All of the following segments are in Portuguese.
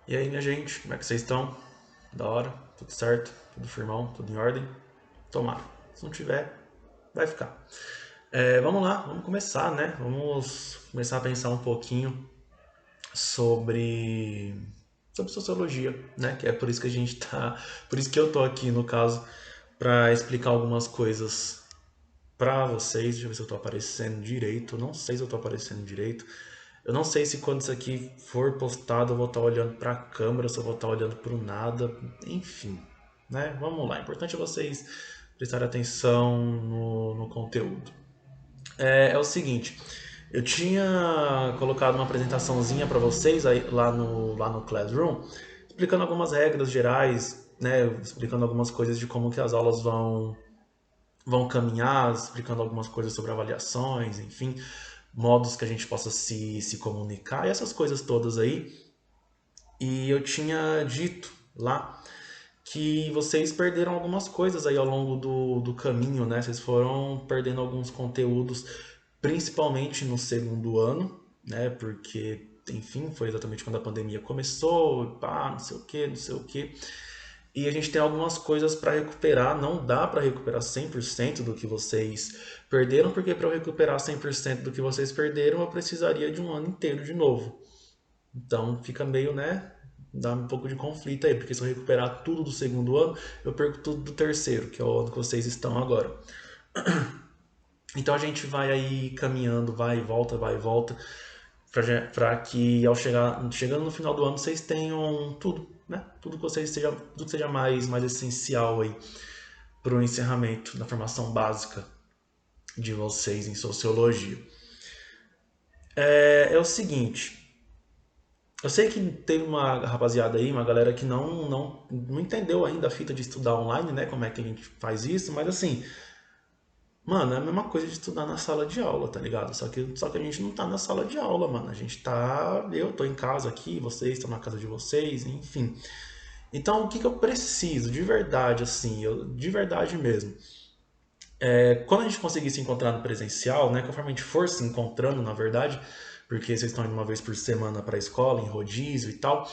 E aí, minha gente, como é que vocês estão? Da hora? Tudo certo? Tudo firmão? Tudo em ordem? Tomara. Se não tiver, vai ficar. Vamos lá, vamos começar, né? Vamos começar a pensar um pouquinho sobre sobre sociologia, né? Que é por isso que a gente tá, por isso que eu tô aqui no caso para explicar algumas coisas para vocês. Deixa eu ver se eu tô aparecendo direito. Eu não sei se eu tô aparecendo direito. Eu não sei se quando isso aqui for postado eu vou estar olhando para a câmera, se eu vou estar olhando para o nada, enfim, né? Vamos lá. O importante é vocês prestarem atenção no conteúdo. É o seguinte, eu tinha colocado uma apresentaçãozinha para vocês aí, lá no Classroom, explicando algumas regras gerais, né? Explicando algumas coisas de como que as aulas vão caminhar, explicando algumas coisas sobre avaliações, enfim, modos que a gente possa se comunicar e essas coisas todas aí. E eu tinha dito lá que vocês perderam algumas coisas aí ao longo do caminho, né? Vocês foram perdendo alguns conteúdos, principalmente no segundo ano, né? Porque, enfim, foi exatamente quando a pandemia começou, pá, não sei o que, não sei o que. E a gente tem algumas coisas para recuperar, não dá para recuperar 100% do que vocês perderam, porque para eu recuperar 100% do que vocês perderam, eu precisaria de um ano inteiro de novo. Então fica meio, né? Dá um pouco de conflito aí, porque se eu recuperar tudo do segundo ano, eu perco tudo do terceiro, que é o ano que vocês estão agora. Então a gente vai aí caminhando, vai e volta, para que ao chegando no final do ano vocês tenham tudo, né? Tudo que seja mais essencial aí para o encerramento da formação básica de vocês em sociologia. É o seguinte, eu sei que tem uma rapaziada aí, uma galera que não entendeu ainda a fita de estudar online, né? Como é que a gente faz isso, mas assim, mano, é a mesma coisa de estudar na sala de aula, tá ligado? Só que a gente não tá na sala de aula, mano. A gente tá. Eu tô em casa aqui, vocês estão na casa de vocês, enfim. Então, o que que eu preciso, de verdade, assim, de verdade mesmo? Quando a gente conseguir se encontrar no presencial, né? Conforme a gente for se encontrando, na verdade, porque vocês estão indo uma vez por semana pra escola, em rodízio e tal.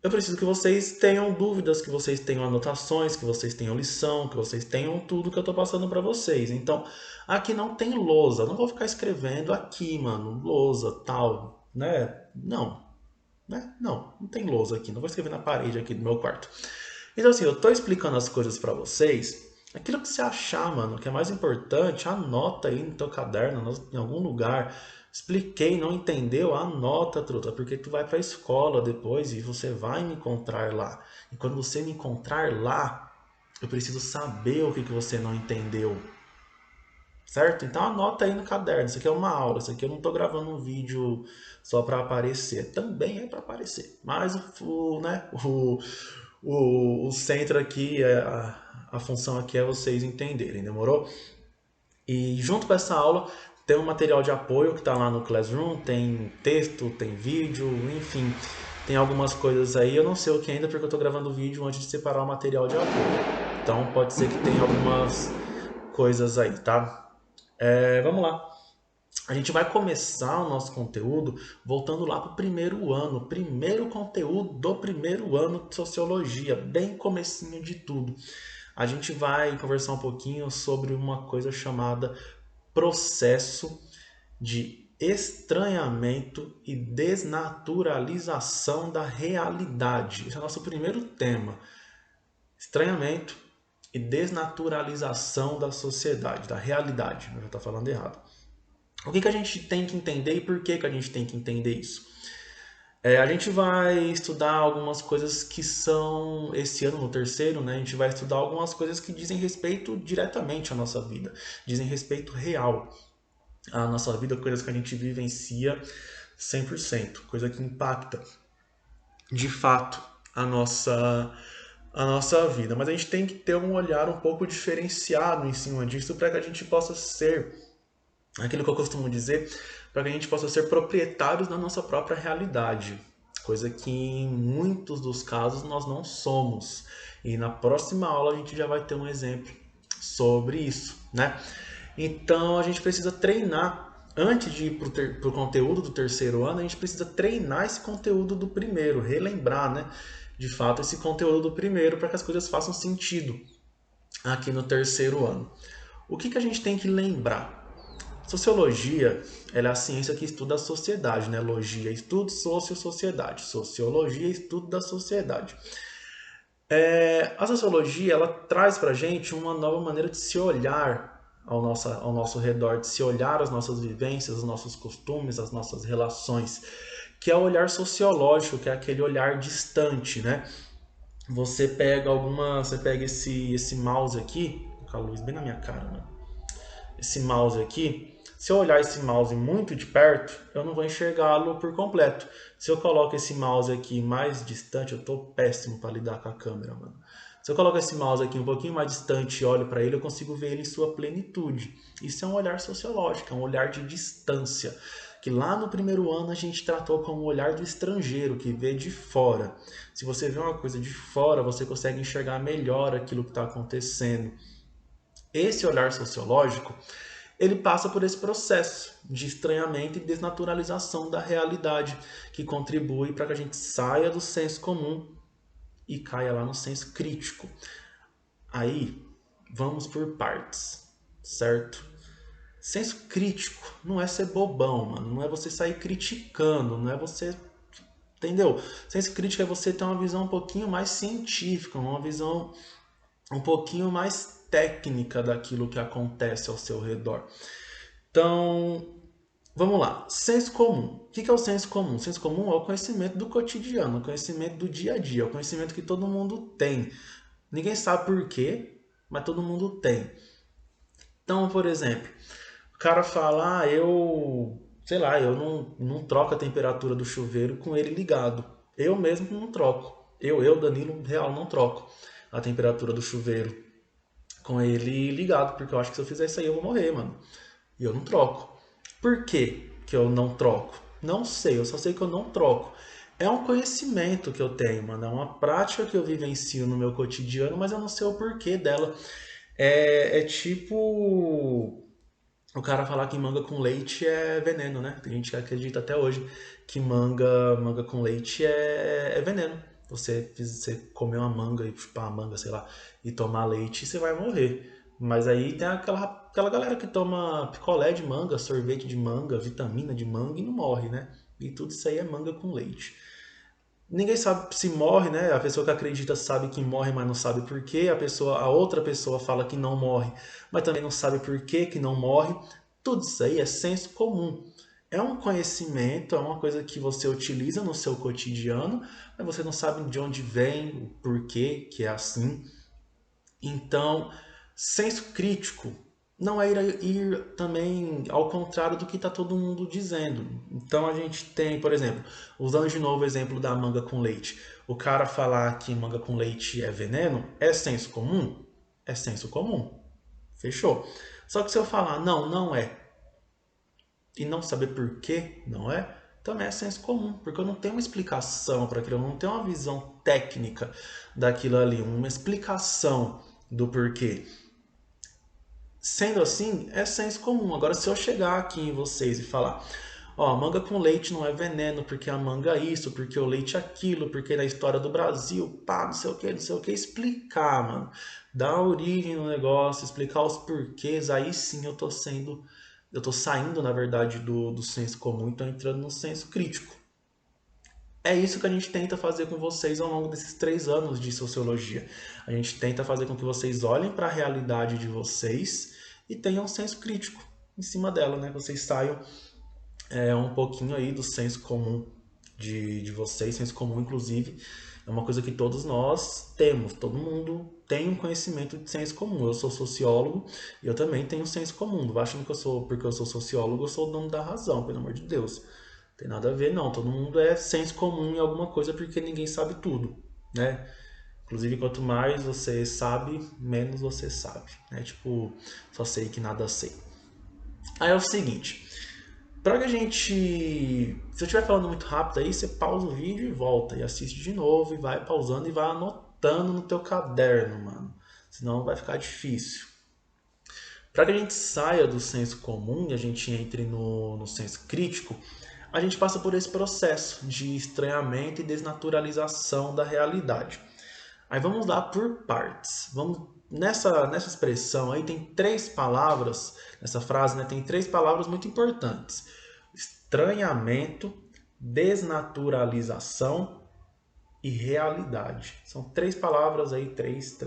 Eu preciso que vocês tenham dúvidas, que vocês tenham anotações, que vocês tenham lição, que vocês tenham tudo que eu tô passando para vocês. Então, aqui não tem lousa, eu não vou ficar escrevendo aqui, mano, lousa, tal, né? Não, né? Não tem lousa aqui, não vou escrever na parede aqui do meu quarto. Então, assim, eu tô explicando as coisas para vocês. Aquilo que você achar, mano, que é mais importante, anota aí no teu caderno, em algum lugar. Expliquei, não entendeu? Anota, truta, porque tu vai pra escola depois e você vai me encontrar lá. E quando você me encontrar lá, eu preciso saber o que que você não entendeu, certo? Então anota aí no caderno. Isso aqui é uma aula. Isso aqui eu não estou gravando um vídeo só para aparecer. Também é para aparecer. Mas né, o centro aqui, a função aqui é vocês entenderem, demorou? E junto com essa aula tem um material de apoio que está lá no Classroom, tem texto, tem vídeo, enfim, tem algumas coisas aí. Eu não sei o que ainda porque eu estou gravando o vídeo antes de separar o material de apoio. Então pode ser que tenha algumas coisas aí, tá? Vamos lá. A gente vai começar o nosso conteúdo voltando lá para o primeiro ano, primeiro conteúdo do primeiro ano de sociologia, bem comecinho de tudo. A gente vai conversar um pouquinho sobre uma coisa chamada processo de estranhamento e desnaturalização da realidade. Esse é o nosso primeiro tema. Estranhamento e desnaturalização da sociedade, da realidade. Eu já estou falando errado. O que que a gente tem que entender e por que que a gente tem que entender isso? A gente vai estudar algumas coisas que são, esse ano no terceiro, né? A gente vai estudar algumas coisas que dizem respeito diretamente à nossa vida, dizem respeito real à nossa vida, coisas que a gente vivencia 100%, coisa que impacta de fato a nossa vida. Mas a gente tem que ter um olhar um pouco diferenciado em cima disso para que a gente possa ser aquilo que eu costumo dizer, para que a gente possa ser proprietários da nossa própria realidade, coisa que em muitos dos casos nós não somos. E na próxima aula a gente já vai ter um exemplo sobre isso, né? Então a gente precisa treinar antes de ir pro conteúdo do terceiro ano, a gente precisa treinar esse conteúdo do primeiro, relembrar, né? De fato, esse conteúdo do primeiro para que as coisas façam sentido aqui no terceiro ano. O que a gente tem que lembrar? Sociologia, ela é a ciência que estuda a sociedade, né? Logia, estudo, sociedade. Sociologia, estudo da sociedade. A sociologia, ela traz pra gente uma nova maneira de se olhar ao nosso redor, de se olhar as nossas vivências, os nossos costumes, as nossas relações, que é o olhar sociológico, que é aquele olhar distante, né? Você pega esse mouse aqui, com a luz bem na minha cara, né? Esse mouse aqui, se eu olhar esse mouse muito de perto, eu não vou enxergá-lo por completo. Se eu coloco esse mouse aqui mais distante, eu tô péssimo para lidar com a câmera, mano. Se eu coloco esse mouse aqui um pouquinho mais distante e olho para ele, eu consigo ver ele em sua plenitude. Isso é um olhar sociológico, é um olhar de distância, que lá no primeiro ano a gente tratou como o olhar do estrangeiro, que vê de fora. Se você vê uma coisa de fora, você consegue enxergar melhor aquilo que está acontecendo. Esse olhar sociológico, ele passa por esse processo de estranhamento e desnaturalização da realidade, que contribui para que a gente saia do senso comum e caia lá no senso crítico. Aí, vamos por partes, certo? Senso crítico não é ser bobão, mano. Não é você sair criticando, não é você... Entendeu? Senso crítico é você ter uma visão um pouquinho mais científica, uma visão um pouquinho mais técnica daquilo que acontece ao seu redor. Então, vamos lá. Senso comum. O que é o senso comum? O senso comum é o conhecimento do cotidiano, o conhecimento do dia a dia, o conhecimento que todo mundo tem. Ninguém sabe por quê, mas todo mundo tem. Então, por exemplo, o cara fala, sei lá, eu não troco a temperatura do chuveiro com ele ligado. Eu mesmo não troco. Danilo, real, não troco a temperatura do chuveiro com ele ligado, porque eu acho que se eu fizer isso aí eu vou morrer, mano. E eu não troco. Por que que eu não troco? Não sei, eu só sei que eu não troco. É um conhecimento que eu tenho, mano. É uma prática que eu vivencio no meu cotidiano, mas eu não sei o porquê dela. É tipo o cara falar que manga com leite é veneno, né? Tem gente que acredita até hoje que manga com leite é veneno. Você comer uma manga e chupar uma manga, sei lá, e tomar leite, você vai morrer. Mas aí tem aquela galera que toma picolé de manga, sorvete de manga, vitamina de manga e não morre, né? E tudo isso aí é manga com leite. Ninguém sabe se morre, né? A pessoa que acredita sabe que morre, mas não sabe por quê. A outra pessoa fala que não morre, mas também não sabe por quê que não morre. Tudo isso aí é senso comum. É um conhecimento, é uma coisa que você utiliza no seu cotidiano, mas você não sabe de onde vem, o porquê que é assim. Então, senso crítico não é ir também ao contrário do que está todo mundo dizendo. Então a gente tem, por exemplo, usando de novo o exemplo da manga com leite. O cara falar que manga com leite é veneno é senso comum? É senso comum. Fechou. Só que se eu falar não, não é, e não saber por que não é, também é senso comum, porque eu não tenho uma explicação para aquilo, eu não tenho uma visão técnica daquilo ali, uma explicação do porquê. Sendo assim, é senso comum. Agora, se eu chegar aqui em vocês e falar, ó, manga com leite não é veneno, porque a manga é isso, porque o leite é aquilo, porque na história do Brasil, pá, não sei o que, explicar, mano. Dar origem no negócio, explicar os porquês, aí sim eu tô saindo, na verdade, do senso comum e tô entrando no senso crítico. É isso que a gente tenta fazer com vocês ao longo desses 3 anos de sociologia. A gente tenta fazer com que vocês olhem para a realidade de vocês e tenham um senso crítico em cima dela, né? Vocês saiam um pouquinho aí do senso comum de vocês, senso comum, inclusive, é uma coisa que todos nós temos, todo mundo tem um conhecimento de senso comum. Eu sou sociólogo e eu também tenho senso comum. Não vai achando que porque eu sou sociólogo, eu sou o dono da razão, pelo amor de Deus. Tem nada a ver, não. Todo mundo é senso comum em alguma coisa porque ninguém sabe tudo, né? Inclusive, quanto mais você sabe, menos você sabe, né? Tipo, só sei que nada sei. Aí é o seguinte, para que a gente... Se eu estiver falando muito rápido aí, você pausa o vídeo e volta, e assiste de novo, e vai pausando e vai anotando no teu caderno, mano. Senão vai ficar difícil. Para que a gente saia do senso comum e a gente entre no senso crítico, a gente passa por esse processo de estranhamento e desnaturalização da realidade. Aí vamos lá por partes. Nessa expressão aí tem três palavras, nessa frase, né, tem três palavras muito importantes: estranhamento, desnaturalização e realidade. São três palavras aí, três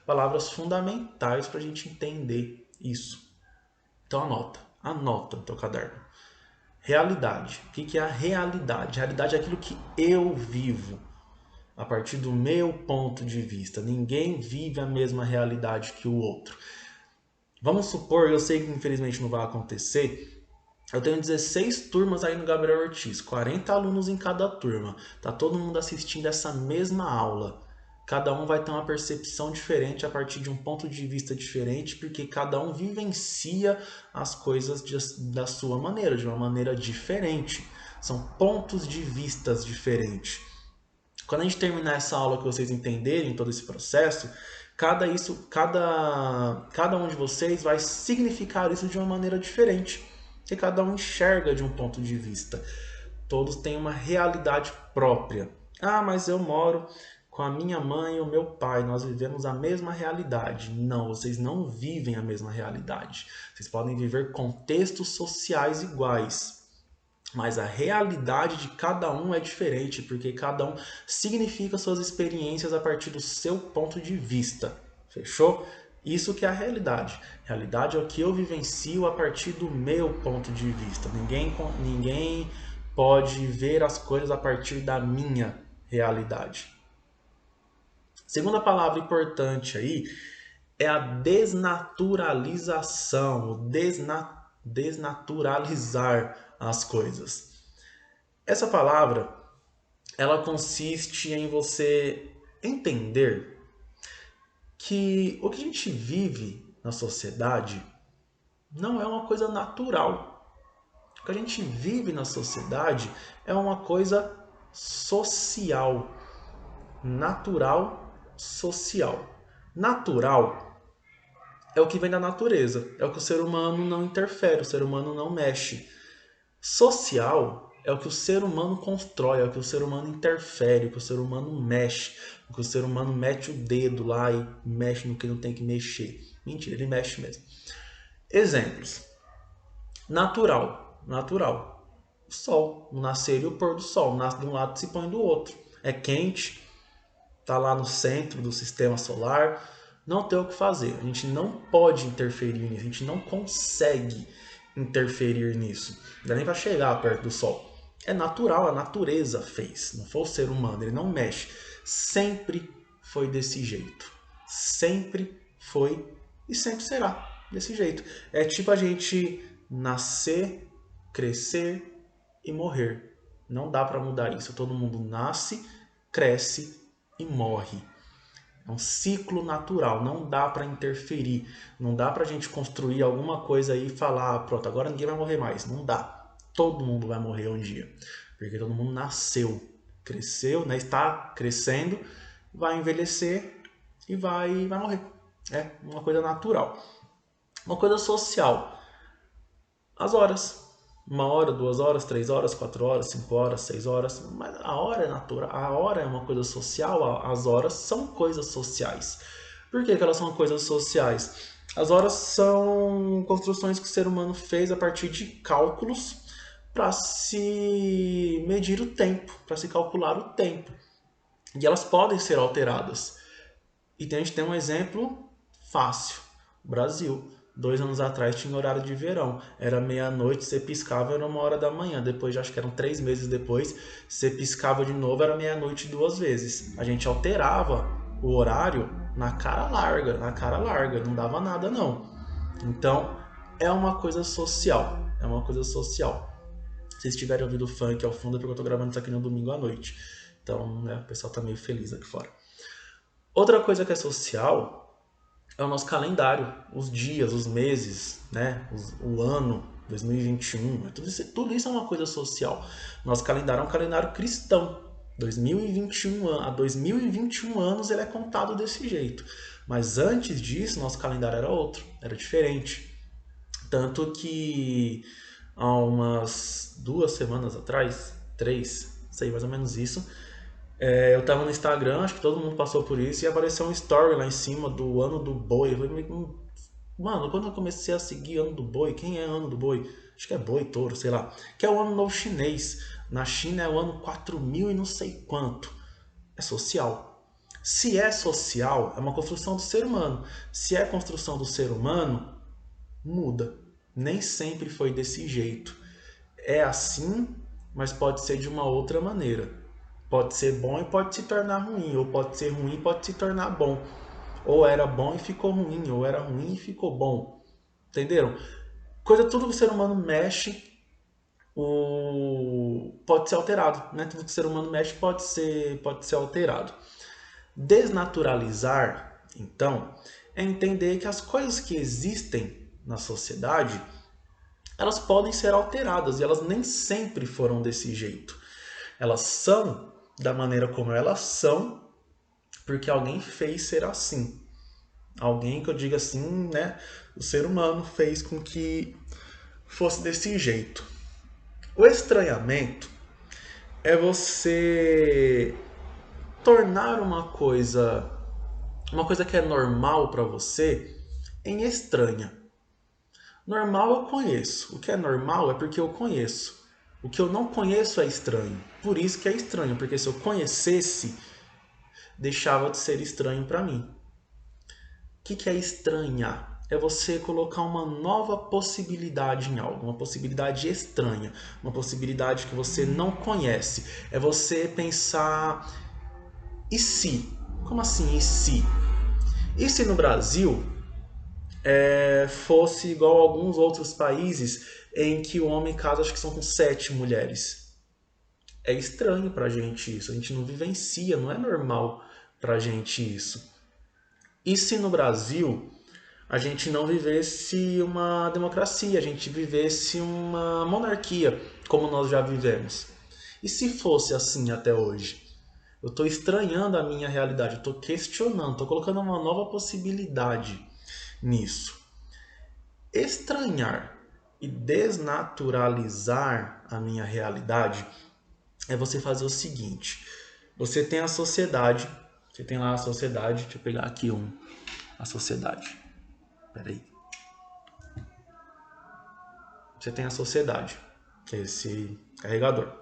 palavras fundamentais para a gente entender isso. Então anota no teu caderno. Realidade. O que é a realidade? Realidade é aquilo que eu vivo, a partir do meu ponto de vista. Ninguém vive a mesma realidade que o outro. Vamos supor, eu sei que infelizmente não vai acontecer, eu tenho 16 turmas aí no Gabriel Ortiz, 40 alunos em cada turma. Tá todo mundo assistindo essa mesma aula. Cada um vai ter uma percepção diferente a partir de um ponto de vista diferente, porque cada um vivencia as coisas da sua maneira, de uma maneira diferente. São pontos de vistas diferentes. Quando a gente terminar essa aula, que vocês entenderem todo esse processo, cada um de vocês vai significar isso de uma maneira diferente, porque cada um enxerga de um ponto de vista. Todos têm uma realidade própria. Ah, mas eu moro com a minha mãe e o meu pai, nós vivemos a mesma realidade. Não, vocês não vivem a mesma realidade. Vocês podem viver contextos sociais iguais, mas a realidade de cada um é diferente, porque cada um significa suas experiências a partir do seu ponto de vista. Fechou? Isso que é a realidade. Realidade é o que eu vivencio a partir do meu ponto de vista. Ninguém pode ver as coisas a partir da minha realidade. Segunda palavra importante aí é a desnaturalização, o desnaturalizar as coisas. Essa palavra, ela consiste em você entender que o que a gente vive na sociedade não é uma coisa natural. O que a gente vive na sociedade é uma coisa social, natural, social. Natural é o que vem da natureza, é o que o ser humano não interfere, o ser humano não mexe. Social é o que o ser humano constrói, é o que o ser humano interfere, o que o ser humano mexe, o que o ser humano mete o dedo lá e mexe no que não tem que mexer. Mentira, ele mexe mesmo. Exemplos. Natural. O sol, o nascer e o pôr do sol. Nasce de um lado e se põe do outro. É quente, está lá no centro do sistema solar. Não tem o que fazer. A gente não pode interferir nisso, a gente não consegue interferir nisso. Não dá nem para chegar perto do sol. É natural, a natureza fez. Não foi o ser humano, ele não mexe. Sempre foi desse jeito. Sempre foi e sempre será desse jeito. É tipo a gente nascer, crescer e morrer. Não dá para mudar isso. Todo mundo nasce, cresce e morre. É um ciclo natural, não dá para interferir, não dá para a gente construir alguma coisa aí e falar, pronto, agora ninguém vai morrer mais. Não dá. Todo mundo vai morrer um dia, porque todo mundo nasceu, cresceu, né? Está crescendo, vai envelhecer e vai morrer. É uma coisa natural. Uma coisa social. As horas. 1 hora, 2 horas, 3 horas, 4 horas, 5 horas, 6 horas. Mas a hora é natural. A hora é uma coisa social. As horas são coisas sociais. Por que elas são coisas sociais? As horas são construções que o ser humano fez a partir de cálculos para se medir o tempo, para se calcular o tempo. E elas podem ser alteradas. E a gente tem um exemplo fácil. O Brasil. 2 anos atrás tinha horário de verão. Era meia-noite, você piscava, era 1 hora da manhã. Depois, acho que eram 3 meses depois, você piscava de novo, era meia-noite 2 vezes. A gente alterava o horário na cara larga. Não dava nada, não. Então, é uma coisa social. É uma coisa social. Se vocês tiverem ouvido funk ao fundo, é porque eu tô gravando isso aqui no domingo à noite. Então, né, o pessoal tá meio feliz aqui fora. Outra coisa que é social é o nosso calendário, os dias, os meses, né? O ano 2021. Tudo isso é uma coisa social. Nosso calendário é um calendário cristão. 2021, há 2021 anos ele é contado desse jeito. Mas antes disso, nosso calendário era outro, era diferente. Tanto que há umas 2 semanas atrás, 3, sei mais ou menos isso, eu tava no Instagram, acho que todo mundo passou por isso, e apareceu um story lá em cima do ano do boi. Eu falei, mano, quando eu comecei a seguir ano do boi, quem é ano do boi? Acho que é boi, touro, sei lá. Que é o ano novo chinês. Na China é o ano 4000 e não sei quanto. É social. Se é social, é uma construção do ser humano. Se é construção do ser humano, muda. Nem sempre foi desse jeito. É assim, mas pode ser de uma outra maneira. Pode ser bom e pode se tornar ruim, ou pode ser ruim e pode se tornar bom. Ou era bom e ficou ruim, ou era ruim e ficou bom. Entenderam? Coisa tudo que o ser humano mexe, pode ser alterado, né? Tudo que o ser humano mexe pode ser alterado. Desnaturalizar, então, é entender que as coisas que existem na sociedade, elas podem ser alteradas e elas nem sempre foram desse jeito. Elas são da maneira como elas são, porque alguém fez ser assim. Alguém que eu diga assim, né? O ser humano fez com que fosse desse jeito. O estranhamento é você tornar uma coisa que é normal para você em estranha. Normal eu conheço. O que é normal é porque eu conheço. O que eu não conheço é estranho. Por isso que é estranho, porque se eu conhecesse, deixava de ser estranho para mim. O que é estranhar? É você colocar uma nova possibilidade em algo, uma possibilidade estranha, uma possibilidade que você não conhece. É você pensar, e se? Como assim, e se? E se no Brasil fosse igual a alguns outros países em que o homem casa, acho que são com 7 mulheres? É estranho pra gente isso, a gente não vivencia, não é normal pra gente isso. E se no Brasil a gente não vivesse uma democracia, a gente vivesse uma monarquia, como nós já vivemos? E se fosse assim até hoje? Eu estou estranhando a minha realidade, eu estou questionando, estou colocando uma nova possibilidade nisso. Estranhar e desnaturalizar a minha realidade é você fazer o seguinte: você tem a sociedade, você tem lá a sociedade, deixa eu pegar aqui a sociedade. Peraí. Você tem a sociedade, que é esse carregador.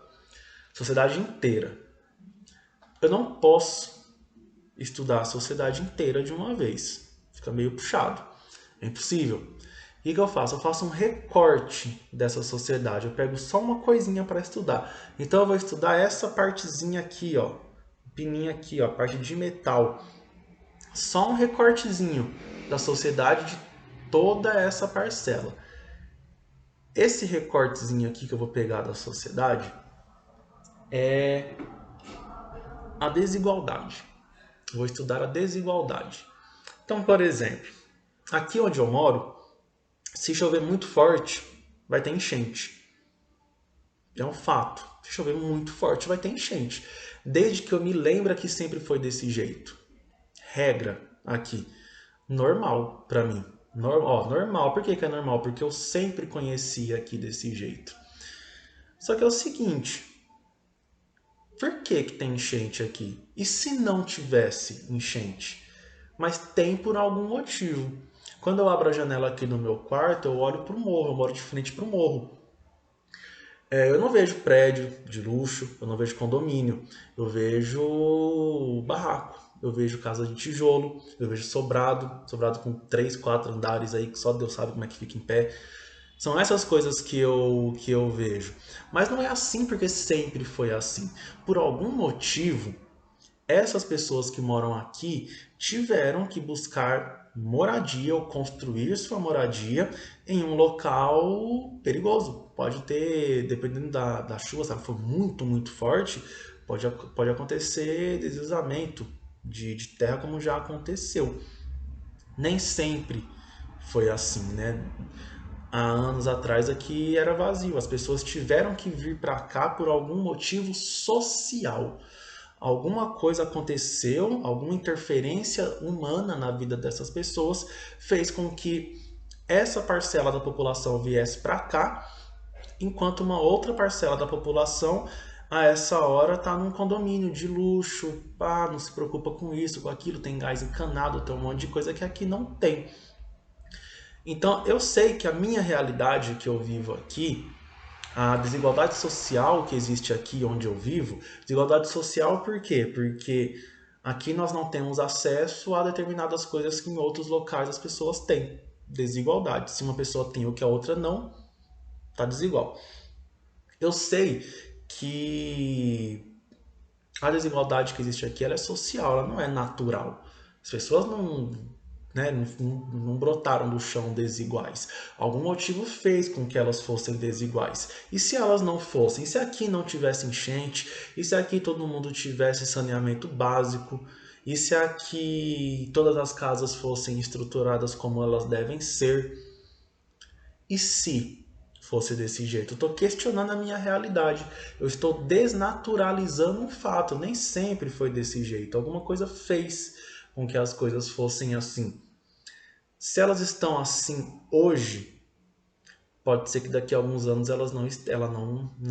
Sociedade inteira. Eu não posso estudar a sociedade inteira de uma vez. Fica meio puxado. É impossível. O que eu faço? Eu faço um recorte dessa sociedade. Eu pego só uma coisinha para estudar. Então eu vou estudar essa partezinha aqui, ó. Pininha aqui, ó. Parte de metal. Só um recortezinho da sociedade de toda essa parcela. Esse recortezinho aqui que eu vou pegar da sociedade é a desigualdade. Eu vou estudar a desigualdade. Então, por exemplo, aqui onde eu moro, se chover muito forte, vai ter enchente. É um fato. Se chover muito forte, vai ter enchente. Desde que eu me lembro que sempre foi desse jeito. Regra aqui. Normal pra mim. Normal. Por que é normal? Porque eu sempre conheci aqui desse jeito. Só que é o seguinte. Por que tem enchente aqui? E se não tivesse enchente? Mas tem por algum motivo. Quando eu abro a janela aqui no meu quarto, eu olho para o morro, eu moro de frente para o morro. Eu não vejo prédio de luxo, eu não vejo condomínio, eu vejo barraco, eu vejo casa de tijolo, eu vejo sobrado com 3, 4 andares aí que só Deus sabe como é que fica em pé. São essas coisas que eu vejo. Mas não é assim porque sempre foi assim. Por algum motivo, essas pessoas que moram aqui tiveram que buscar moradia ou construir sua moradia em um local perigoso. Pode ter, dependendo da chuva, se ela for muito, muito forte, pode acontecer deslizamento de terra, como já aconteceu. Nem sempre foi assim, né? Há anos atrás aqui era vazio. As pessoas tiveram que vir para cá por algum motivo social. Alguma coisa aconteceu, alguma interferência humana na vida dessas pessoas fez com que essa parcela da população viesse para cá, enquanto uma outra parcela da população a essa hora está num condomínio de luxo, pá, não se preocupa com isso, com aquilo, tem gás encanado, tem um monte de coisa que aqui não tem. Então eu sei que a minha realidade que eu vivo aqui, a desigualdade social que existe aqui onde eu vivo, desigualdade social por quê? Porque aqui nós não temos acesso a determinadas coisas que em outros locais as pessoas têm. Desigualdade. Se uma pessoa tem o que a outra não, tá desigual. Eu sei que a desigualdade que existe aqui ela é social, ela não é natural. As pessoas não, né, não brotaram do chão desiguais. Algum motivo fez com que elas fossem desiguais. E se elas não fossem? E se aqui não tivesse enchente? E se aqui todo mundo tivesse saneamento básico? E se aqui todas as casas fossem estruturadas como elas devem ser? E se fosse desse jeito? Eu estou questionando a minha realidade. Eu estou desnaturalizando um fato. Nem sempre foi desse jeito. Alguma coisa fez com que as coisas fossem assim. Se elas estão assim hoje, pode ser que daqui a alguns anos não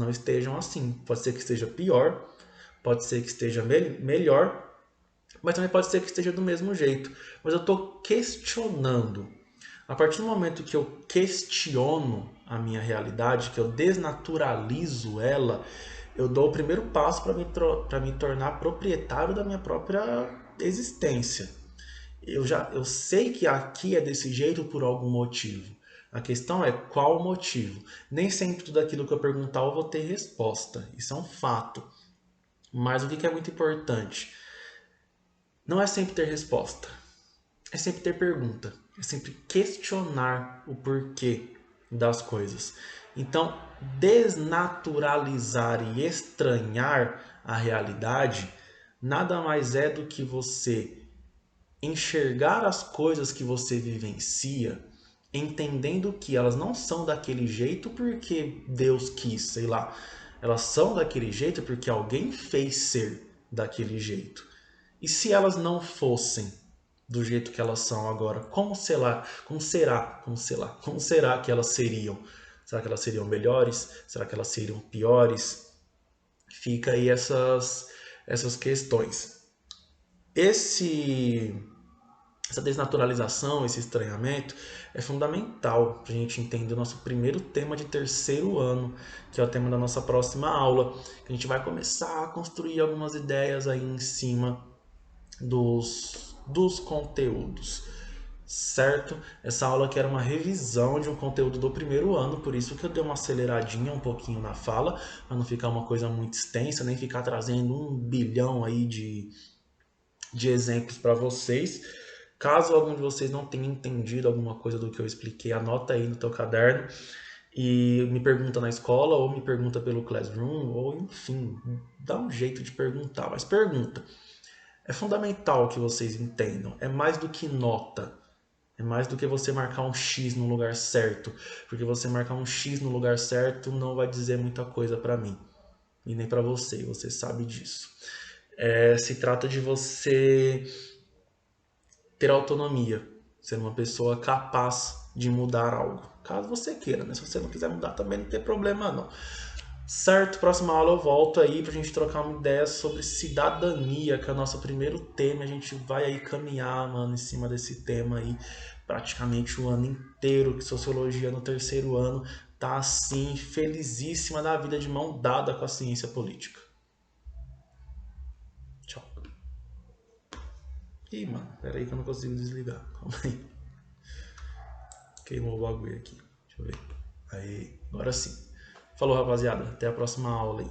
estejam assim. Pode ser que esteja pior, pode ser que esteja melhor, mas também pode ser que esteja do mesmo jeito. Mas eu estou questionando. A partir do momento que eu questiono a minha realidade, que eu desnaturalizo ela, eu dou o primeiro passo para me tornar proprietário da minha própria existência. Eu sei que aqui é desse jeito por algum motivo. A questão é qual o motivo. Nem sempre tudo aquilo que eu perguntar eu vou ter resposta. Isso é um fato. Mas o que é muito importante? Não é sempre ter resposta. É sempre ter pergunta. É sempre questionar o porquê das coisas. Então, desnaturalizar e estranhar a realidade nada mais é do que você enxergar as coisas que você vivencia, entendendo que elas não são daquele jeito porque Deus quis, sei lá. Elas são daquele jeito porque alguém fez ser daquele jeito. E se elas não fossem do jeito que elas são agora, como será que elas seriam? Será que elas seriam melhores? Será que elas seriam piores? Fica aí essas questões. Essa desnaturalização, esse estranhamento é fundamental para a gente entender o nosso primeiro tema de terceiro ano, que é o tema da nossa próxima aula. A gente vai começar a construir algumas ideias aí em cima dos conteúdos, certo? Essa aula aqui era uma revisão de um conteúdo do primeiro ano, por isso que eu dei uma aceleradinha um pouquinho na fala, para não ficar uma coisa muito extensa, nem ficar trazendo 1 bilhão aí de exemplos para vocês. Caso algum de vocês não tenha entendido alguma coisa do que eu expliquei, anota aí no teu caderno e me pergunta na escola ou me pergunta pelo Classroom, ou enfim, dá um jeito de perguntar, mas pergunta. É fundamental que vocês entendam, é mais do que nota. É mais do que você marcar um X no lugar certo, porque você marcar um X no lugar certo não vai dizer muita coisa para mim e nem para você sabe disso. Se trata de você ter autonomia, ser uma pessoa capaz de mudar algo. Caso você queira, né? Se você não quiser mudar também não tem problema não. Certo, próxima aula eu volto aí pra gente trocar uma ideia sobre cidadania, que é o nosso primeiro tema. A gente vai aí caminhar, mano, em cima desse tema aí praticamente o ano inteiro, que sociologia no terceiro ano tá assim, felizíssima da vida de mão dada com a ciência política. Tchau. Ih, mano, pera aí que eu não consigo desligar. Calma aí. Queimou o bagulho aqui. Deixa eu ver. Aí, agora sim. Falou, rapaziada. Até a próxima aula aí.